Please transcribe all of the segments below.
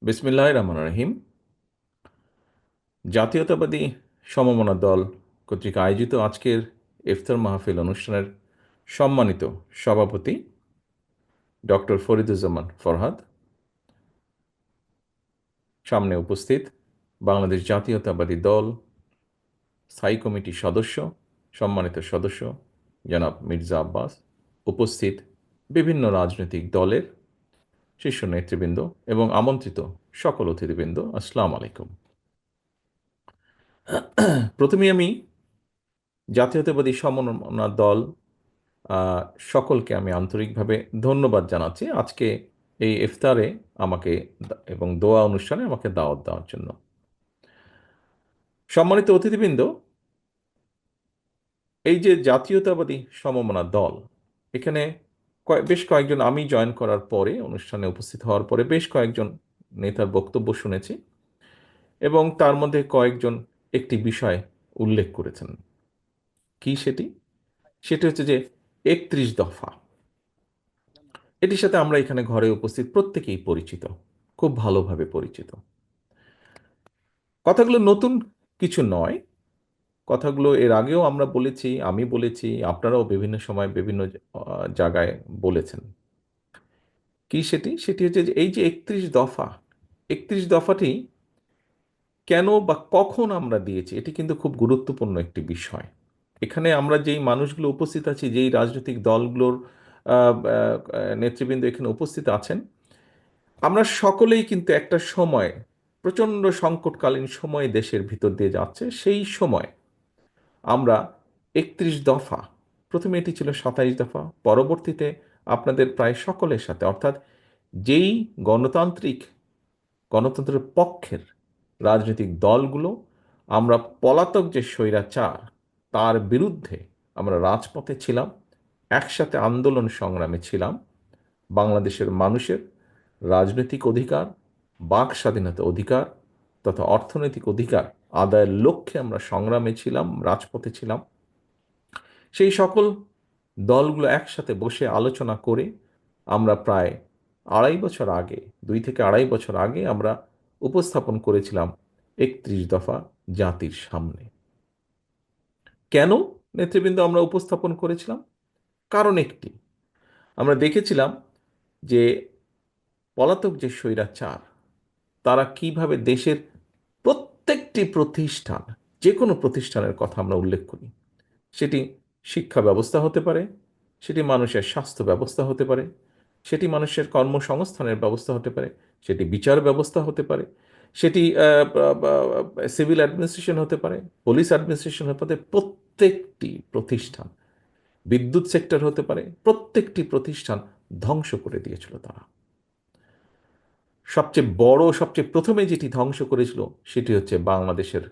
বিসমিল্লাহির রহমানির রহিম। জাতীয়তাবাদী সমমনা দল কর্তৃক আয়োজিত আজকের ইফতার মাহফিল অনুষ্ঠানের সম্মানিত সভাপতি ডক্টর ফরিদুজ্জামান ফরহাদ, সামনে উপস্থিত বাংলাদেশ জাতীয়তাবাদী দল স্থায়ী কমিটির সদস্য, সম্মানিত সদস্য জনাব মির্জা আব্বাস, উপস্থিত বিভিন্ন রাজনৈতিক দলের শীর্ষ নেতৃবৃন্দ এবং আমন্ত্রিত সকল অতিথিবৃন্দ, আসসালামু আলাইকুম। প্রথমেই আমি জাতীয়তাবাদী সমমনা দল আহ, সকলকে আমি আন্তরিকভাবে ধন্যবাদ জানাচ্ছি আজকে এই ইফতারে আমাকে এবং দোয়া অনুষ্ঠানে আমাকে দাওয়াত দেওয়ার জন্য। সম্মানিত অতিথিবৃন্দ, এই যে জাতীয়তাবাদী সমমনা দল, এখানে বেশ কয়েকজন, আমি জয়েন করার পরে অনুষ্ঠানে উপস্থিত হওয়ার পরে বেশ কয়েকজন নেতার বক্তব্য শুনেছি এবং তার মধ্যে কয়েকজন একটি বিষয় উল্লেখ করেছেন। কি সেটি? সেটি হচ্ছে যে 31 দফা। এটির সাথে আমরা এখানে ঘরে উপস্থিত প্রত্যেকেই পরিচিত, খুব ভালোভাবে পরিচিত। কথাগুলো নতুন কিছু নয়, কথাগুলো এর আগেও আমরা বলেছি, আমি বলেছি, আপনারাও বিভিন্ন সময় বিভিন্ন জায়গায় বলেছেন। কি সেটি? সেটি হচ্ছে যে এই যে 31 দফা, 31 দফাটি কেন বা কখন আমরা দিয়েছি, এটি কিন্তু খুব গুরুত্বপূর্ণ একটি বিষয়। এখানে আমরা যেই মানুষগুলো উপস্থিত আছি, যেই রাজনৈতিক দলগুলোর নেতৃবৃন্দ এখানে উপস্থিত আছেন, আমরা সকলেই কিন্তু একটা সময়, প্রচণ্ড সংকটকালীন সময় দেশের ভিতর দিয়ে যাচ্ছে, সেই সময় আমরা 31 দফা, প্রথমে এটি ছিল 27 দফা, পরবর্তীতে আপনাদের প্রায় সকলের সাথে, অর্থাৎ যেই গণতন্ত্রের পক্ষের রাজনৈতিক দলগুলো, আমরা পলাতক যে স্বৈরাচার তার বিরুদ্ধে আমরা রাজপথে ছিলাম, একসাথে আন্দোলন সংগ্রামে ছিলাম, বাংলাদেশের মানুষের রাজনৈতিক অধিকার, বাক স্বাধীনতা অধিকার তথা অর্থনৈতিক অধিকার আদায়ের লক্ষ্যে আমরা সংগ্রামে ছিলাম, রাজপথে ছিলাম। সেই সকল দলগুলো একসাথে বসে আলোচনা করে আমরা প্রায় 2.5 বছর আগে, 2 থেকে 2.5 বছর আগে আমরা উপস্থাপন করেছিলাম 31 দফা জাতির সামনে। কেন নেতৃবৃন্দ আমরা উপস্থাপন করেছিলাম? কারণ একটি, আমরা দেখেছিলাম যে পলাতক যে স্বৈরাচার তারা কিভাবে দেশের প্রত্যেকটি প্রতিষ্ঠান, যে কোনো প্রতিষ্ঠানের কথা আমরা উল্লেখ করি, সেটি শিক্ষা ব্যবস্থা হতে পারে, সেটি মানুষের স্বাস্থ্য ব্যবস্থা হতে পারে, সেটি মানুষের কর্মসংস্থানের ব্যবস্থা হতে পারে, সেটি বিচার ব্যবস্থা হতে পারে, সেটি সিভিল অ্যাডমিনিস্ট্রেশন হতে পারে, পুলিশ অ্যাডমিনিস্ট্রেশন হতে পারে, প্রত্যেকটি প্রতিষ্ঠান, বিদ্যুৎ সেক্টর হতে পারে, প্রত্যেকটি প্রতিষ্ঠান ধ্বংস করে দিয়েছিল তারা। সবচেয়ে বড়, সবচেয়ে প্রথমে যেটি ধ্বংস করেছিল সেটি হচ্ছে বাংলাদেশের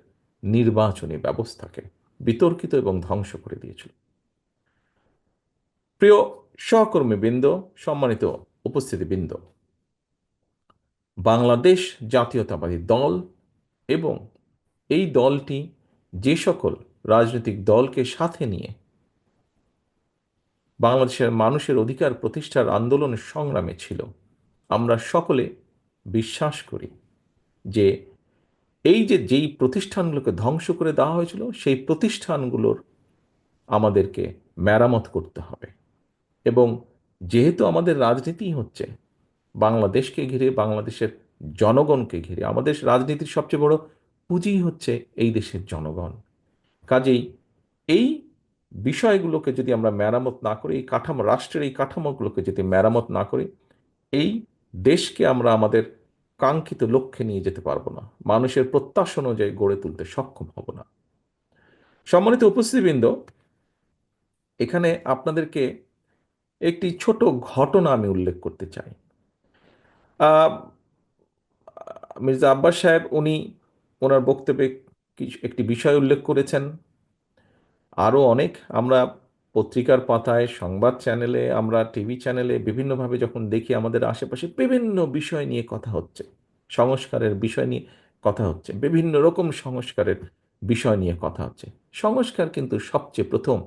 নির্বাচনী ব্যবস্থাকে বিতর্কিত এবং ধ্বংস করে দিয়েছিল। প্রিয় সহকর্মীবৃন্দ, সম্মানিত উপস্থিতিবৃন্দ, বাংলাদেশ জাতীয়তাবাদী দল এবং এই দলটি যে সকল রাজনৈতিক দলকে সাথে নিয়ে বাংলাদেশের মানুষের অধিকার প্রতিষ্ঠার আন্দোলনের সংগ্রামে ছিল, আমরা সকলে বিশ্বাস করি যে এই যে যেই প্রতিষ্ঠানগুলোকে ধ্বংস করে দেওয়া হয়েছিল, সেই প্রতিষ্ঠানগুলোর আমাদেরকে মেরামত করতে হবে। এবং যেহেতু আমাদের রাজনীতি হচ্ছে বাংলাদেশকে ঘিরে, বাংলাদেশের জনগণকে ঘিরে, আমাদের রাজনীতির সবচেয়ে বড় পুঁজি হচ্ছে এই দেশের জনগণ। কাজেই এই বিষয়গুলোকে যদি আমরা মেরামত না করি, এই কাঠামো, রাষ্ট্রের এই কাঠামোগুলোকে যদি মেরামত না করি, এই দেশকে আমরা আমাদের কাঙ্ক্ষিত লক্ষ্যে নিয়ে যেতে পারবো না, মানুষের প্রত্যাশা অনুযায়ী গড়ে তুলতে সক্ষম হব না। সম্মানিত উপস্থিতিবৃন্দ, এখানে আপনাদেরকে একটি ছোট ঘটনা আমি উল্লেখ করতে চাই। আহ, মির্জা আব্বাস সাহেব উনি ওনার বক্তব্যে কিছু একটি বিষয় উল্লেখ করেছেন। আরও অনেক আমরা পত্রিকার পাতায়, সংবাদ চ্যানেলে, আমরা টিভি চ্যানেলে বিভিন্নভাবে যখন দেখি, আমাদের আশেপাশে বিভিন্ন বিষয় নিয়ে কথা হচ্ছে, সংস্কারের বিষয় নিয়ে কথা হচ্ছে, বিভিন্ন রকম সংস্কারের বিষয় নিয়ে কথা হচ্ছে। সংস্কার কিন্তু সবচেয়ে প্রথম,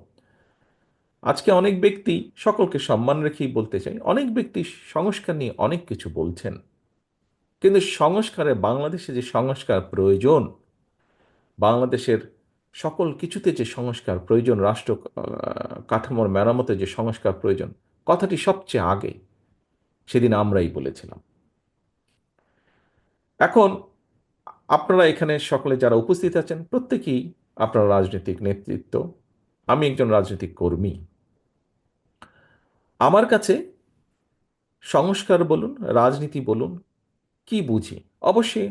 আজকে অনেক ব্যক্তি, সকলকে সম্মান রেখেই বলতে চাই, অনেক ব্যক্তি সংস্কার নিয়ে অনেক কিছু বলছেন, কিন্তু সংস্কারে বাংলাদেশে যে সংস্কার প্রয়োজন, বাংলাদেশের সকল কিছুতে যে সংস্কার প্রয়োজন, রাষ্ট্র কাঠামোর মেরামতে যে সংস্কার প্রয়োজন, কথাটি সবচেয়ে আগে সেদিন আমরাই বলেছিলাম। এখন আপনারা এখানে সকলে যারা উপস্থিত আছেন প্রত্যেকেই আপনার রাজনৈতিক নেতৃত্ব, আমি একজন রাজনৈতিক কর্মী। আমার কাছে সংস্কার বলুন, রাজনীতি বলুন, কি বুঝি, অবশ্যই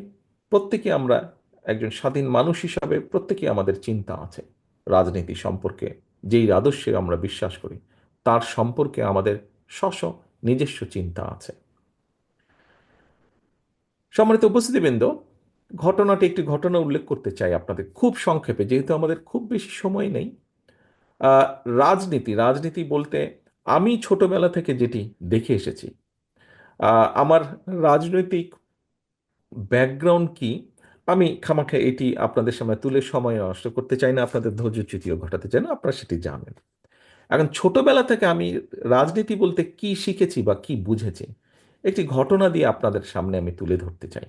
প্রত্যেকে আমরা একজন স্বাধীন মানুষ হিসাবে প্রত্যেকে আমাদের চিন্তা আছে রাজনীতি সম্পর্কে, যেই আদর্শে আমরা বিশ্বাস করি তার সম্পর্কে আমাদের স্ব নিজস্ব চিন্তা আছে। সম্মানিত উপস্থিতিবৃন্দ, একটি ঘটনা উল্লেখ করতে চাই আপনাদের খুব সংক্ষেপে, যেহেতু আমাদের খুব বেশি সময় নেই। আহ, রাজনীতি বলতে আমি ছোটবেলা থেকে যেটি দেখে এসেছি, আমার রাজনৈতিক ব্যাকগ্রাউন্ড কি, আমি খামাখা এটি আপনাদের সামনে তুলে সময় নষ্ট করতে চাই না, আপনাদের ধৈর্যচ্যুতিও ঘটাতে চাই না, আপনারা সেটি জানেন। এখন ছোটবেলা থেকে আমি রাজনীতি বলতে কি শিখেছি বা কি বুঝেছি, একটি ঘটনা দিয়ে আপনাদের সামনে আমি তুলে ধরতে চাই।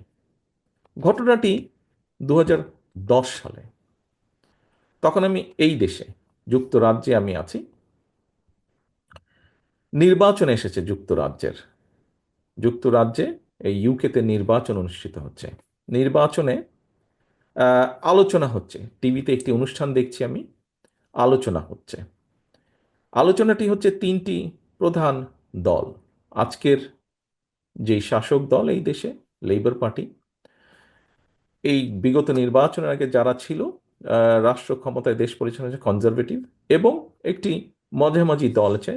ঘটনাটি 2010 সালে। তখন আমি এই দেশে যুক্তরাজ্যে আমি আছি। নির্বাচন এসেছে যুক্তরাজ্যে এই ইউকেতে নির্বাচন অনুষ্ঠিত হচ্ছে। নির্বাচনে আলোচনা হচ্ছে, টিভিতে একটি অনুষ্ঠান দেখছি আমি, আলোচনা হচ্ছে। আলোচনাটি হচ্ছে তিনটি প্রধান দল, আজকের যেই শাসক দল এই দেশে লেবার পার্টি, এই বিগত নির্বাচনের আগে যারা ছিল রাষ্ট্র ক্ষমতায় দেশ পরিচালনা কনজারভেটিভ, এবং একটি মাঝামাঝি দল আছে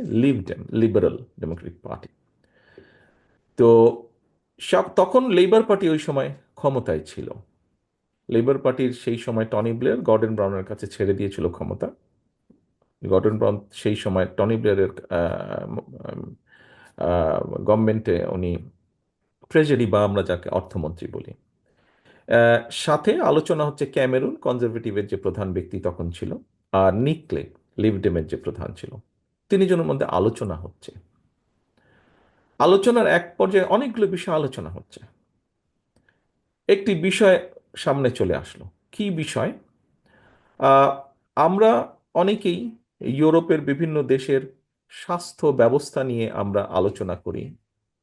লিবারেল ডেমোক্রেটিক পার্টি। তো তখন লেবার পার্টি ওই সময় ক্ষমতায় ছিল। লেবার পার্টির সেই সময় টনি ব্লেয়ার গর্ডন ব্রাউনের কাছে ছেড়ে দিয়েছিল ক্ষমতা। গর্ডন ব্রাউন সেই সময় টনি ব্লেয়ারের গভর্নমেন্টে উনি ট্রেজারি বা আমরা যাকে অর্থমন্ত্রী বলি। সাথে আলোচনা হচ্ছে ক্যামেরুন কনজারভেটিভের যে প্রধান ব্যক্তি তখন ছিল, আর নিক ক্লেগ লিবডেমের যে প্রধান ছিল, তিনজনের মধ্যে আলোচনা হচ্ছে। আলোচনার এক পর্যায়ে অনেকগুলো বিষয় আলোচনা হচ্ছে। একটি বিষয় সামনে চলে আসলো। কি বিষয়? আহ, আমরা অনেকেই ইউরোপের বিভিন্ন দেশের স্বাস্থ্য ব্যবস্থা নিয়ে আমরা আলোচনা করি।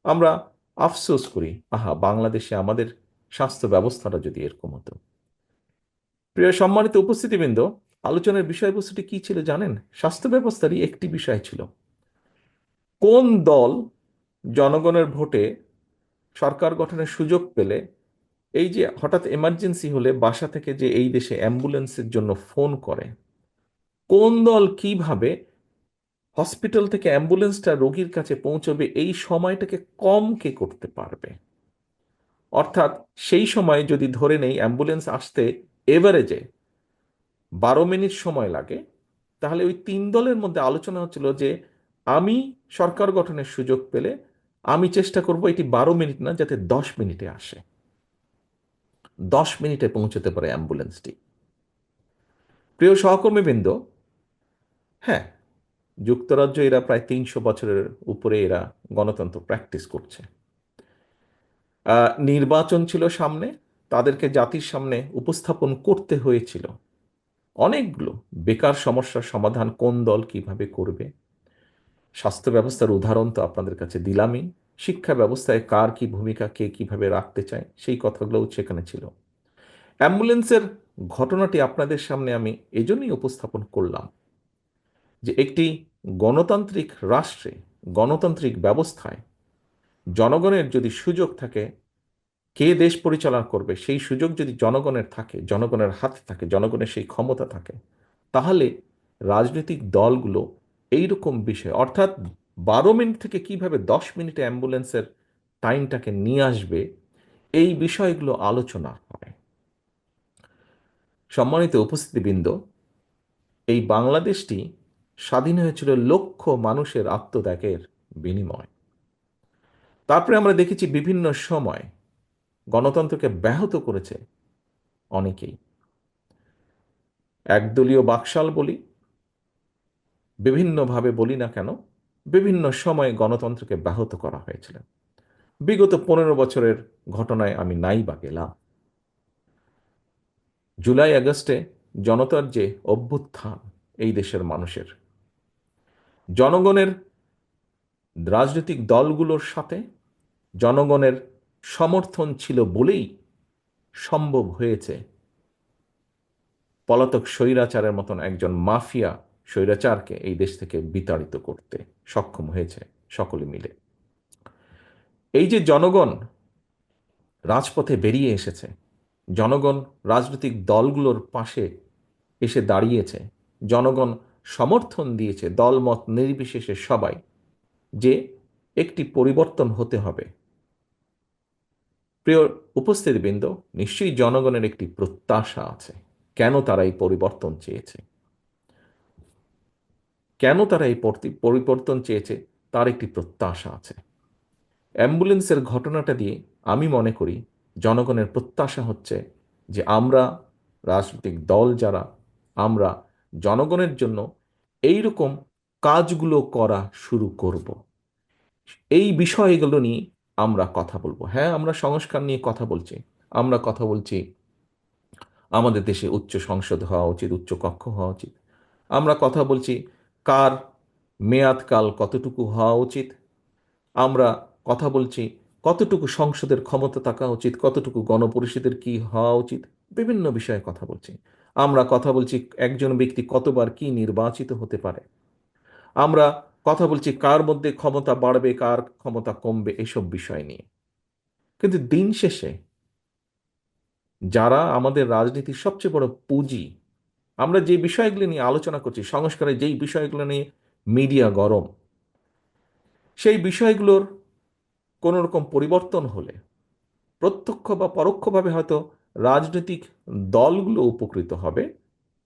আমরা আফসোস করি, আহা, বাংলাদেশে আমাদের স্বাস্থ্য ব্যবস্থাটা যদি এরকম হতো। প্রিয় সম্মানিত উপস্থিতিবৃন্দ, আলোচনার বিষয়বস্তুটি কি ছিল জানেন? স্বাস্থ্য ব্যবস্থারই একটি বিষয় ছিল, কোন দল জনগণের ভোটে সরকার গঠনের সুযোগ পেলে, এই যে হঠাৎ এমার্জেন্সি হলে বাসা থেকে যে এই দেশে অ্যাম্বুলেন্সের জন্য ফোন করে, কোন দল কিভাবে হসপিটাল থেকে অ্যাম্বুলেন্সটা রোগীর কাছে পৌঁছবে এই সময়টাকে কম কে করতে পারবে। অর্থাৎ সেই সময় যদি ধরে নেই অ্যাম্বুলেন্স আসতে এভারেজে 12 মিনিট সময় লাগে, তাহলে ওই তিন দলের মধ্যে আলোচনা হচ্ছিল যে আমি সরকার গঠনের সুযোগ পেলে আমি চেষ্টা করব এটি 12 মিনিট না, যাতে 10 মিনিটে আসে, 10 মিনিটে পৌঁছতে পারে অ্যাম্বুলেন্সটি। প্রিয় সহকর্মীবৃন্দ, হ্যাঁ, যুক্তরাজ্য এরা প্রায় 300 বছরের উপরে এরা গণতন্ত্র প্র্যাকটিস করছে। নির্বাচন ছিল সামনে, তাদেরকে জাতির সামনে উপস্থাপন করতে হয়েছিল অনেকগুলো বেকার সমস্যার সমাধান কোন দল কিভাবে করবে। স্বাস্থ্য ব্যবস্থার উদাহরণ তো আপনাদের কাছে দিলামই, শিক্ষা ব্যবস্থায় কার কি ভূমিকা, কে কিভাবে রাখতে চায়, সেই কথাগুলোও সেখানে ছিল। অ্যাম্বুলেন্সের ঘটনাটি আপনাদের সামনে আমি এজন্যই উপস্থাপন করলাম যে একটি গণতান্ত্রিক রাষ্ট্রে, গণতান্ত্রিক ব্যবস্থায় জনগণের যদি সুযোগ থাকে কে দেশ পরিচালনা করবে, সেই সুযোগ যদি জনগণের থাকে, জনগণের হাতে থাকে, জনগণের সেই ক্ষমতা থাকে, তাহলে রাজনৈতিক দলগুলো এইরকম বিষয়, অর্থাৎ 12 মিনিট থেকে কিভাবে 10 মিনিটে অ্যাম্বুলেন্সের টাইমটাকে নিয়ে আসবে, এই বিষয়গুলো আলোচনা হয়। সম্মানিত উপস্থিতিবৃন্দ, এই বাংলাদেশটি স্বাধীন হয়েছিল লক্ষ মানুষের আত্মত্যাগের বিনিময়। তারপরে আমরা দেখেছি বিভিন্ন সময় গণতন্ত্রকে ব্যাহত করেছে অনেকেই, একদলীয় বাকশাল বলি, বিভিন্নভাবে বলি না কেন, বিভিন্ন সময়ে গণতন্ত্রকে ব্যাহত করা হয়েছিল। বিগত 15 বছরের ঘটনায় আমি নাই বা গেলাম। জুলাই আগস্টে জনতার যে অভ্যুত্থান, এই দেশের মানুষের, জনগণের রাজনৈতিক দলগুলোর সাথে জনগণের সমর্থন ছিল বলেই সম্ভব হয়েছে পলাতক স্বৈরাচারের মতন একজন মাফিয়া স্বৈরাচারকে এই দেশ থেকে বিতাড়িত করতে সক্ষম হয়েছে সকলে মিলে। এই যে জনগণ রাজপথে বেরিয়ে এসেছে, জনগণ রাজনৈতিক দলগুলোর পাশে এসে দাঁড়িয়েছে, জনগণ সমর্থন দিয়েছে দলমত নির্বিশেষে সবাই, যে একটি পরিবর্তন হতে হবে। প্রিয় উপস্থিতিবৃন্দ, নিশ্চয়ই জনগণের একটি প্রত্যাশা আছে। কেন তারা এই পরিবর্তন চেয়েছে, কেন তারা এই পরিবর্তন চেয়েছে, তার একটি প্রত্যাশা আছে। অ্যাম্বুলেন্সের ঘটনাটা দিয়ে আমি মনে করি জনগণের প্রত্যাশা হচ্ছে যে আমরা রাজনৈতিক দল যারা, আমরা জনগণের জন্য এই রকম কাজগুলো করা শুরু করব। এই বিষয়গুলো নিয়ে আমরা কথা বলবো। হ্যাঁ, আমরা সংস্কার নিয়ে কথা বলছি, আমরা কথা বলছি আমাদের দেশে উচ্চ সংসদ হওয়া উচিত, উচ্চ কক্ষ হওয়া উচিত। আমরা কথা বলছি কার মেয়াদকাল কতটুকু হওয়া উচিত। আমরা কথা বলছি কতটুকু সংসদের ক্ষমতা থাকা উচিত, কতটুকু গণপরিষদের কি হওয়া উচিত। বিভিন্ন বিষয়ে কথা বলছি। আমরা কথা বলছি একজন ব্যক্তি কতবার কি নির্বাচিত হতে পারে। আমরা কথা বলছি কার মধ্যে ক্ষমতা বাড়বে, কার ক্ষমতা কমবে, এসব বিষয় নিয়ে। কিন্তু দিন শেষে যারা আমাদের রাজনীতির সবচেয়ে বড় পুঁজি, আমরা যে বিষয়গুলো নিয়ে আলোচনা করছি, সংস্কারের যেই বিষয়গুলো নিয়ে মিডিয়া গরম, সেই বিষয়গুলোর কোনো রকম পরিবর্তন হলে প্রত্যক্ষ বা পরোক্ষভাবে হয়তো রাজনৈতিক দলগুলো উপকৃত হবে,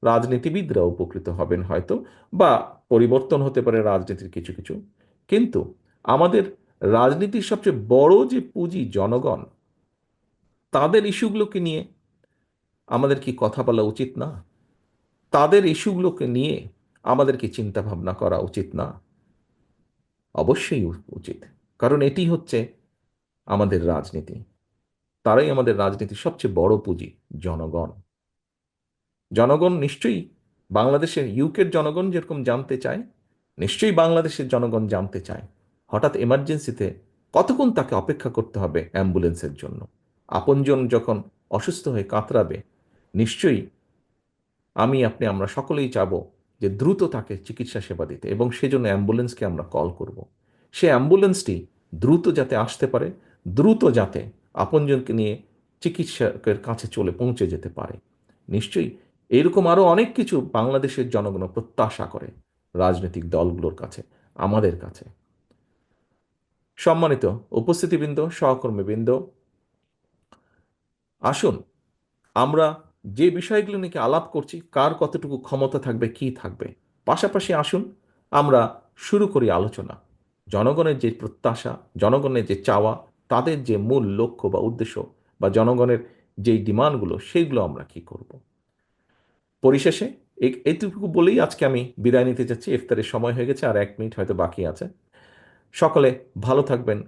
রাজনীতিবিদরা উপকৃত হবেন হয়তো, বা পরিবর্তন হতে পারে রাজনীতির কিছু কিছু। কিন্তু আমাদের রাজনীতির সবচেয়ে বড় যে পুঁজি জনগণ, তাদের ইস্যুগুলোকে নিয়ে আমাদের কি কথা বলা উচিত না? তাদের ইস্যুগুলোকে নিয়ে আমাদের কি চিন্তা ভাবনা করা উচিত না? অবশ্যই উচিত। কারণ এটি হচ্ছে আমাদের রাজনীতি, তারাই আমাদের রাজনীতির সবচেয়ে বড় পুঁজি, জনগণ। জনগণ নিশ্চয়ই বাংলাদেশের ইউকের জনগণ যেরকম জানতে চায়, নিশ্চয়ই বাংলাদেশের জনগণ জানতে চায় হঠাৎ এমার্জেন্সিতে কতক্ষণ তাকে অপেক্ষা করতে হবে অ্যাম্বুলেন্সের জন্য। আপনজন যখন অসুস্থ হয়ে কাতরাবে, নিশ্চয়ই আপনি আমরা সকলেই চাবো যে দ্রুত তাকে চিকিৎসা সেবা দিতে, এবং সেজন্য অ্যাম্বুলেন্সকে আমরা কল করব। সে অ্যাম্বুলেন্সটি দ্রুত যাতে আসতে পারে, দ্রুত যাতে আপনজনকে নিয়ে চিকিৎসকের কাছে চলে পৌঁছে যেতে পারে। নিশ্চয়ই এরকম আরও অনেক কিছু বাংলাদেশের জনগণ প্রত্যাশা করে রাজনৈতিক দলগুলোর কাছে, আমাদের কাছে। সম্মানিত উপস্থিতিবৃন্দ, সহকর্মীবৃন্দ, আসুন আমরা যে বিষয়গুলো নিয়ে আলাপ করছি, কার কতটুকু ক্ষমতা থাকবে, কি থাকবে, পাশাপাশি আসুন আমরা শুরু করি আলোচনা। জনগণের যে প্রত্যাশা, জনগণের যে চাওয়া, তাদের যে মূল লক্ষ্য বা উদ্দেশ্য, বা জনগণের যেই ডিমান্ডগুলো, সেইগুলো আমরা কি করব। পরিশেষে এইটুকু বলেই আজকে আমি বিদায় নিতে যাচ্ছি। ইফতারের সময় হয়ে গেছে, আর 1 মিনিট হয়তো বাকি আছে। সকলে ভালো থাকবেন,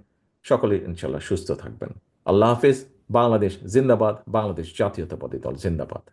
সকলে ইনশাল্লাহ সুস্থ থাকবেন। আল্লাহ হাফেজ। বাংলাদেশ জিন্দাবাদ, বাংলাদেশ জাতীয়তাবাদী দল জিন্দাবাদ।